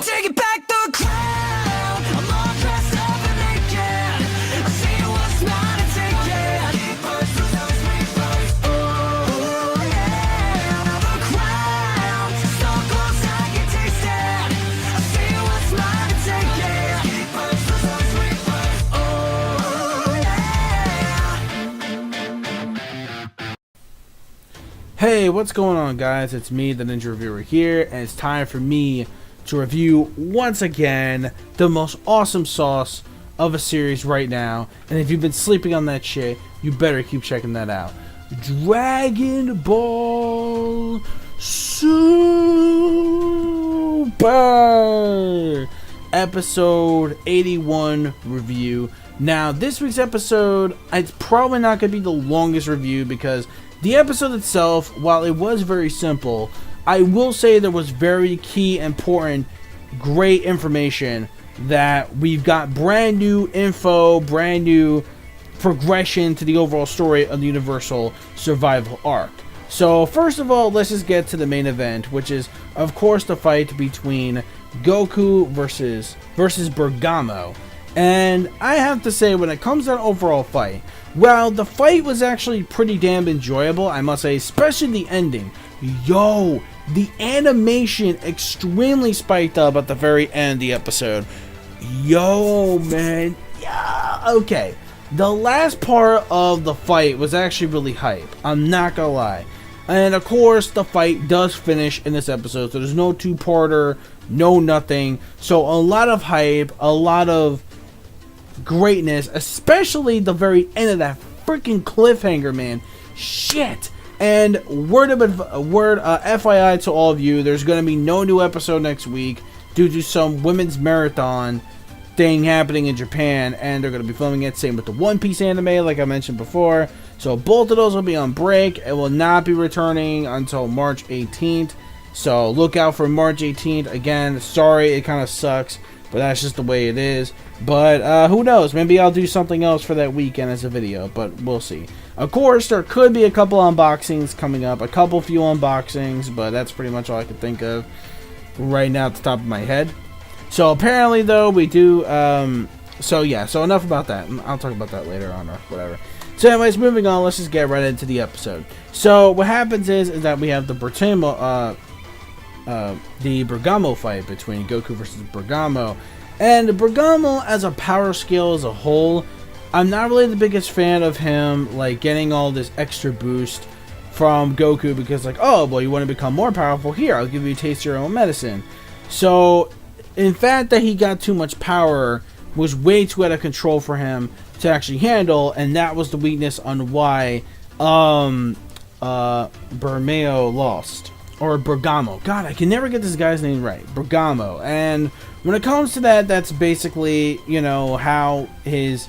I'm taking back the crown. I'm all dressed up and naked. I see what's mine and take it. Oh yeah, the crown. So close I can taste it. I see what's mine and take it. Oh yeah. Hey, what's going on, guys? It's me, the Ninja Reviewer here, and it's time for me to review once again the most awesome sauce of a series right now. And if you've been sleeping on that shit, you better keep checking that out. Dragon Ball Super episode 81 review. Now, this week's episode, it's probably not going to be the longest review because the episode itself, while it was very simple, I will say there was very key, important, great information that we've got brand new info, brand new progression to the overall story of the Universal Survival Arc. So first of all, let's just get to the main event, which is, of course, the fight between Goku versus Bergamo. And I have to say, when it comes to an overall fight, well, the fight was actually pretty damn enjoyable, I must say, especially the ending. Yo, the animation extremely spiked up at the very end of the episode. Yo, man. Yeah, okay. The last part of the fight was actually really hype. I'm not gonna lie. And of course, the fight does finish in this episode, so there's no two-parter, no nothing. So a lot of hype, a lot of greatness, especially the very end of that freaking cliffhanger, man. Shit. And FYI to all of you, there's going to be no new episode next week due to some women's marathon thing happening in Japan, and they're going to be filming it. Same with the One Piece anime, like I mentioned before. So both of those will be on break. It will not be returning until March 18th. So look out for March 18th. Again, sorry, it kind of sucks, but that's just the way it is. But who knows? Maybe I'll do something else for that weekend as a video, but we'll see. Of course, there could be a couple unboxings coming up, few unboxings, but that's pretty much all I can think of right now at the top of my head. So apparently, though, we do. So enough about that. I'll talk about that later on or whatever. So anyways, moving on, let's just get right into the episode. So what happens is that we have the Bergamo fight between Goku versus Bergamo. And Bergamo, as a power scale as a whole, I'm not really the biggest fan of him, like, getting all this extra boost from Goku because, like, oh, well, you want to become more powerful? Here, I'll give you a taste of your own medicine. So, in fact, that he got too much power was way too out of control for him to actually handle, and that was the weakness on why Bermeo lost. Or Bergamo. God, I can never get this guy's name right. Bergamo. And when it comes to that, that's basically, you know, how his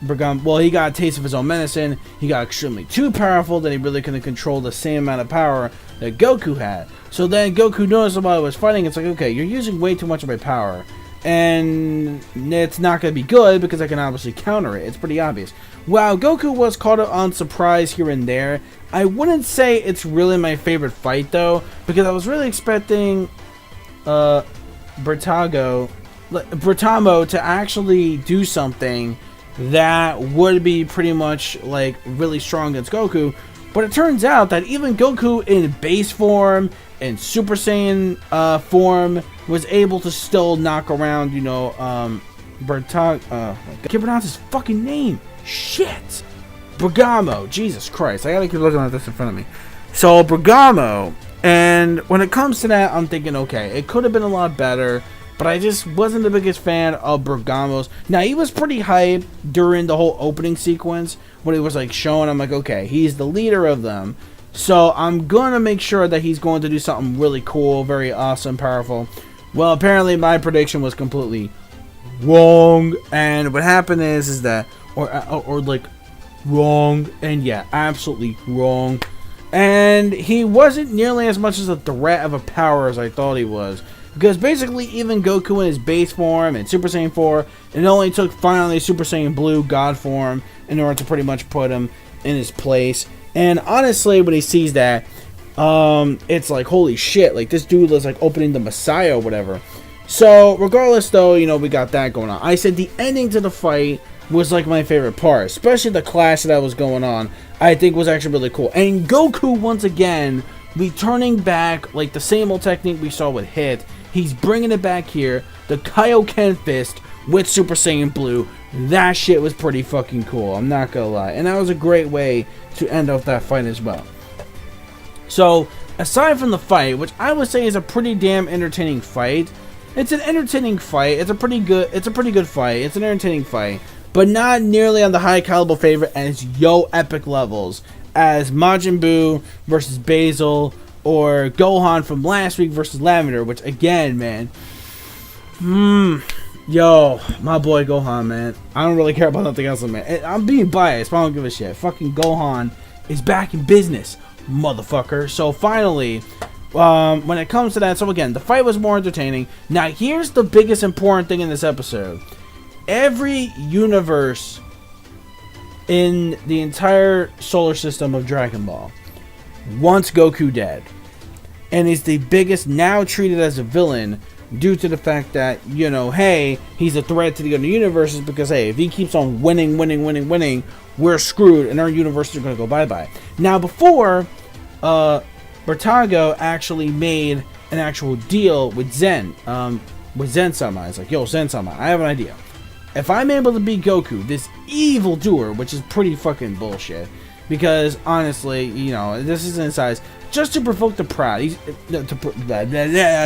Bergamo, well, he got a taste of his own medicine. He got extremely too powerful that he really couldn't control the same amount of power that Goku had. So then Goku noticed while he was fighting, it's like, okay, you're using way too much of my power. And it's not going to be good because I can obviously counter it. It's pretty obvious. While Goku was caught on surprise here and there, I wouldn't say it's really my favorite fight, though, because I was really expecting Bertamo to actually do something that would be pretty much, like, really strong against Goku. But it turns out that even Goku in base form and Super Saiyan form was able to still knock around, you know, I can't pronounce his fucking name. Shit. Bergamo. Jesus Christ. I gotta keep looking at this in front of me. So, Bergamo. And when it comes to that, I'm thinking, okay, it could have been a lot better, but I just wasn't the biggest fan of Bergamo's. Now, he was pretty hype during the whole opening sequence when he was, like, showing. I'm like, okay, he's the leader of them. So, I'm going to make sure that he's going to do something really cool, very awesome, powerful. Well, apparently my prediction was completely wrong. And what happened is that, or like, wrong. And yeah, absolutely wrong. And he wasn't nearly as much as a threat of a power as I thought he was. Because basically, even Goku in his base form and Super Saiyan 4, it only took finally Super Saiyan Blue God form in order to pretty much put him in his place. And honestly, when he sees that, it's like, holy shit, like, this dude was like opening the Messiah or whatever. So, regardless, though, you know, we got that going on. I said the ending to the fight was, like, my favorite part. Especially the clash that was going on, I think was actually really cool. And Goku, once again, returning back, like, the same old technique we saw with Hit. He's bringing it back here. The Kaioken Fist with Super Saiyan Blue. That shit was pretty fucking cool. I'm not gonna lie. And that was a great way to end off that fight as well. So, aside from the fight, which I would say is a pretty damn entertaining fight, it's an entertaining fight. It's a pretty good fight. It's an entertaining fight, but not nearly on the high caliber favorite as epic levels as Majin Buu versus Basil or Gohan from last week versus Lavender, which again, man, yo, my boy Gohan, man. I don't really care about nothing else, man. I'm being biased, but I don't give a shit. Fucking Gohan is back in business, motherfucker. So finally, when it comes to that, so again, the fight was more entertaining. Now, here's the biggest important thing in this episode. Every universe in the entire solar system of Dragon Ball wants Goku dead. And is the biggest, now treated as a villain due to the fact that, you know, hey, he's a threat to the other universes because, hey, if he keeps on winning, we're screwed and our universes are going to go bye-bye. Now, before, Bertago actually made an actual deal with Zen-sama. It's like, yo, Zen-sama, I have an idea. If I'm able to beat Goku, this evil doer, which is pretty fucking bullshit, because honestly, you know, this is in size, just to provoke the crowd.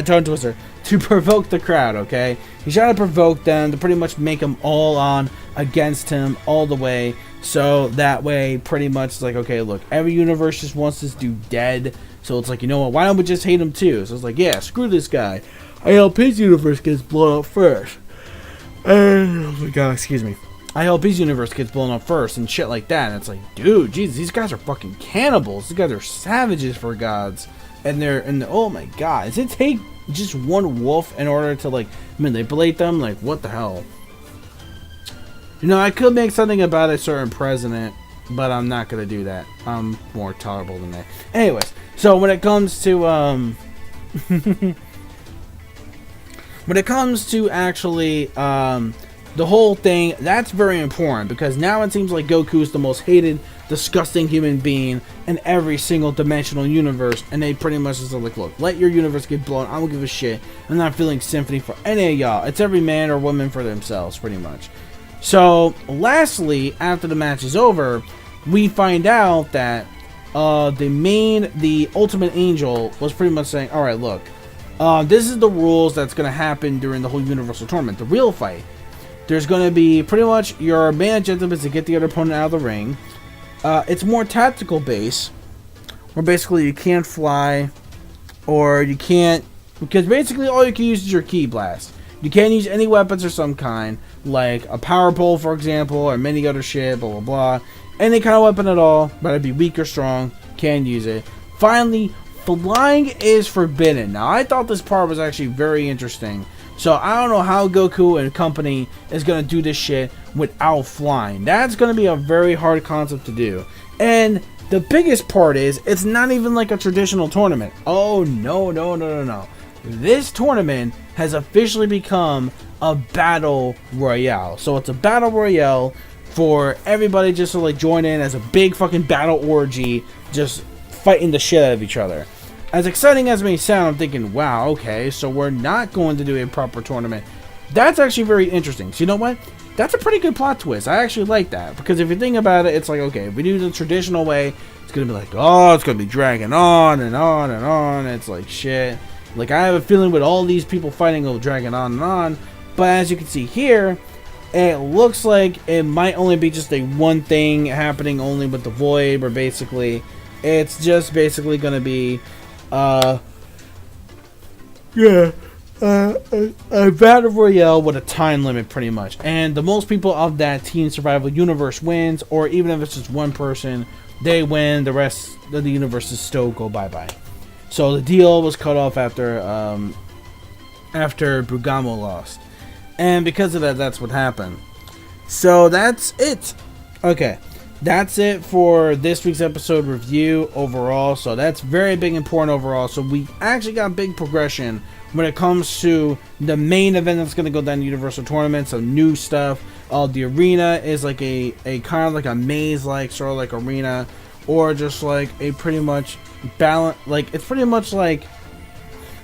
Tongue twister. To provoke the crowd, okay? He's trying to provoke them to pretty much make them all on against him all the way. So that way, pretty much, it's like, okay, look, every universe just wants this dude dead. So it's like, you know what? Why don't we just hate him too? So it's like, yeah, screw this guy. I hope his universe gets blown up first. Oh my god, excuse me. I hope his universe gets blown up first and shit like that. And it's like, dude, Jesus, these guys are fucking cannibals. These guys are savages for gods. And oh my god, does it take just one wolf in order to like manipulate them? Like, what the hell? You know, I could make something about a certain president, but I'm not gonna do that. I'm more tolerable than that. Anyways, so when it comes to when it comes to actually the whole thing, that's very important because now it seems like Goku is the most hated, disgusting human being in every single dimensional universe, and they pretty much just like, look, let your universe get blown. I don't give a shit. I'm not feeling sympathy for any of y'all. It's every man or woman for themselves, pretty much. So, lastly, after the match is over, we find out that the Ultimate Angel was pretty much saying, alright, look, this is the rules that's going to happen during the whole Universal Tournament, the real fight. There's going to be pretty much your main objective is to get the other opponent out of the ring. It's more tactical based, where basically you can't fly, or you can't, because basically all you can use is your Ki Blast. You can't use any weapons of some kind, like a power pole, for example, or many other shit, blah, blah, blah. Any kind of weapon at all, whether it be weak or strong, can use it. Finally, flying is forbidden. Now, I thought this part was actually very interesting. So, I don't know how Goku and company is going to do this shit without flying. That's going to be a very hard concept to do. And the biggest part is, it's not even like a traditional tournament. Oh, no. This tournament has officially become a battle royale. So, it's a battle royale for everybody just to like join in as a big fucking battle orgy, just fighting the shit out of each other. As exciting as it may sound, I'm thinking, wow, okay, so we're not going to do a proper tournament. That's actually very interesting. So you know what? That's a pretty good plot twist. I actually like that. Because if you think about it, it's like, okay, if we do the traditional way, it's going to be like, oh, it's going to be dragging on and on and on. It's like, shit. Like, I have a feeling with all these people fighting, it'll dragging on and on. But as you can see here, it looks like it might only be just a one thing happening only with the Void, where basically, it's just basically going to be a battle royale with a time limit, pretty much. And the most people of that team survival universe wins, or even if it's just one person, they win. The rest of the universes still go bye-bye. So the deal was cut off after Bergamo lost. And because of that, that's what happened. So that's it. Okay. that's it for this week's episode review overall. So that's very big and important overall. So we actually got big progression when it comes to the main event that's going to go down the Universal Tournament. Some new stuff. The arena is like a kind of like a maze-like sort of like arena, or just like a pretty much balance. Like it's pretty much like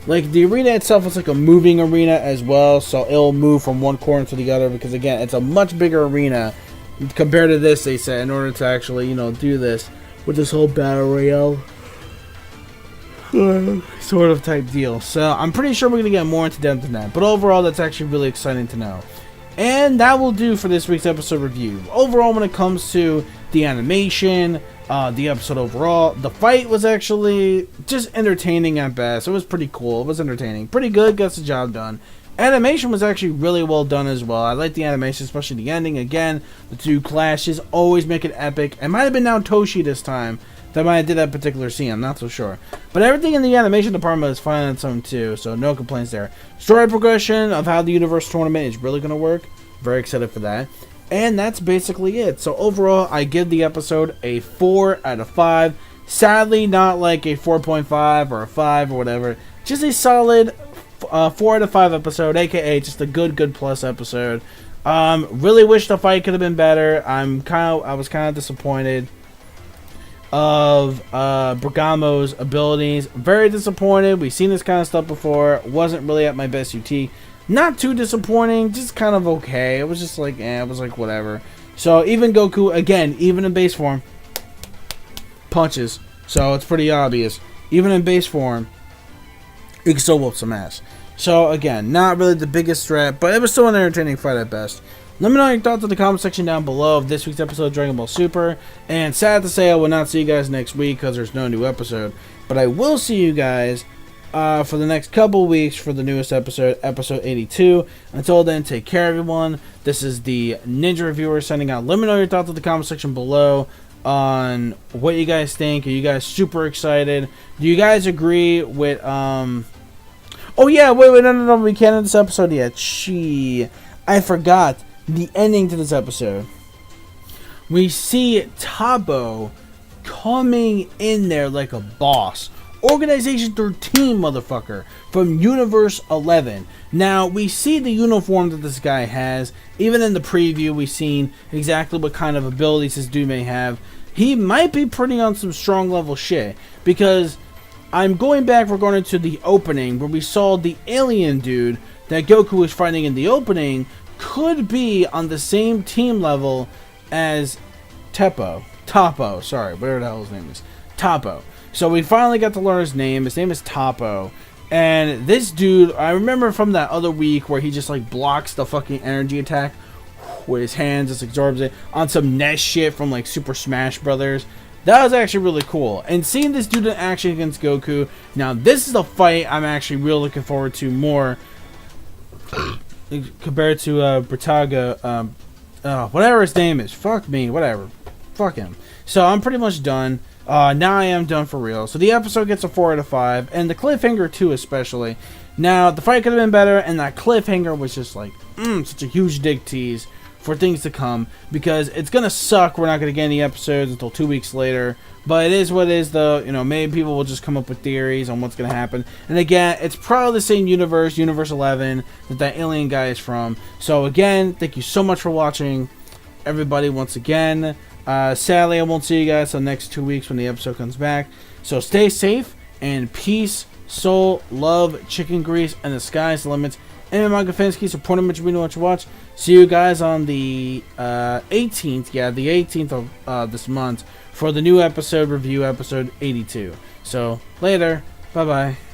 the arena itself is like a moving arena as well. So it'll move from one corner to the other because again, it's a much bigger arena compared to this. They said in order to actually do this with this whole battle royale sort of type deal. So I'm pretty sure we're gonna get more into depth than that. But overall, that's actually really exciting to know. And that will do for this week's episode review. Overall, when it comes to the animation, the episode overall, the fight was actually just entertaining at best. It was pretty cool. It was entertaining. Pretty good. Gets the job done. Animation was actually really well done as well. I like the animation, especially the ending. Again, the two clashes always make it epic. It might have been now Toshi this time that might have did that particular scene. I'm not so sure. But everything in the animation department is fine on its own too, so no complaints there. Story progression of how the Universe Tournament is really going to work. Very excited for that. And that's basically it. So overall, I give the episode a 4 out of 5. Sadly, not like a 4.5 or a 5 or whatever. Just a solid 4 out of 5 episode, aka just a good plus episode. Really wish the fight could have been better. I was kind of disappointed of Bergamo's abilities. Very disappointed. We've seen this kind of stuff before. Wasn't really at my best UT. Not too disappointing, just kind of okay. It was just like, it was like whatever. So even Goku, again, even in base form, punches. So it's pretty obvious. Even in base form, he can still whoop some ass. So again, not really the biggest threat, but it was still an entertaining fight at best. Let me know your thoughts in the comment section down below of this week's episode of Dragon Ball Super. And sad to say, I will not see you guys next week because there's no new episode. But I will see you guys for the next couple weeks for the newest episode, episode 82. Until then, take care, everyone. This is the Ninja Reviewer signing out. Let me know your thoughts in the comment section below on what you guys think. Are you guys super excited? Do you guys agree with Oh yeah, wait, no, we can't end this episode yet. I forgot the ending to this episode. We see TOPPO coming in there like a boss. Organization 13, motherfucker, from Universe 11. Now, we see the uniform that this guy has. Even in the preview, we've seen exactly what kind of abilities this dude may have. He might be putting on some strong level shit. Because we're going into the opening where we saw the alien dude that Goku was fighting in the opening could be on the same team level as TOPPO, sorry, whatever the hell his name is. TOPPO. So we finally got to learn his name. His name is TOPPO. And this dude, I remember from that other week where he just like blocks the fucking energy attack with his hands, just absorbs it on some Ness shit from like Super Smash Brothers. That was actually really cool. And seeing this dude in action against Goku, now this is a fight I'm actually really looking forward to more compared to Brataga, whatever his name is. Fuck me, whatever. Fuck him. So I'm pretty much done. Now I am done for real. So the episode gets a 4 out of 5, and the cliffhanger too, especially. Now the fight could have been better, and that cliffhanger was just like such a huge dig tease for things to come, because it's gonna suck. We're not gonna get any episodes until 2 weeks later, but it is what it is, though. Maybe people will just come up with theories on what's gonna happen. And again, it's probably the same universe 11, that alien guy is from. So again, thank you so much for watching, everybody, once again. Sadly, I won't see you guys until next 2 weeks when the episode comes back. So stay safe, and peace, soul, love, chicken grease, and the sky's the limit. Anime manga fans, keep supporting what you want to watch. See you guys on the 18th, the 18th of this month for the new episode review, episode 82. So later, bye bye.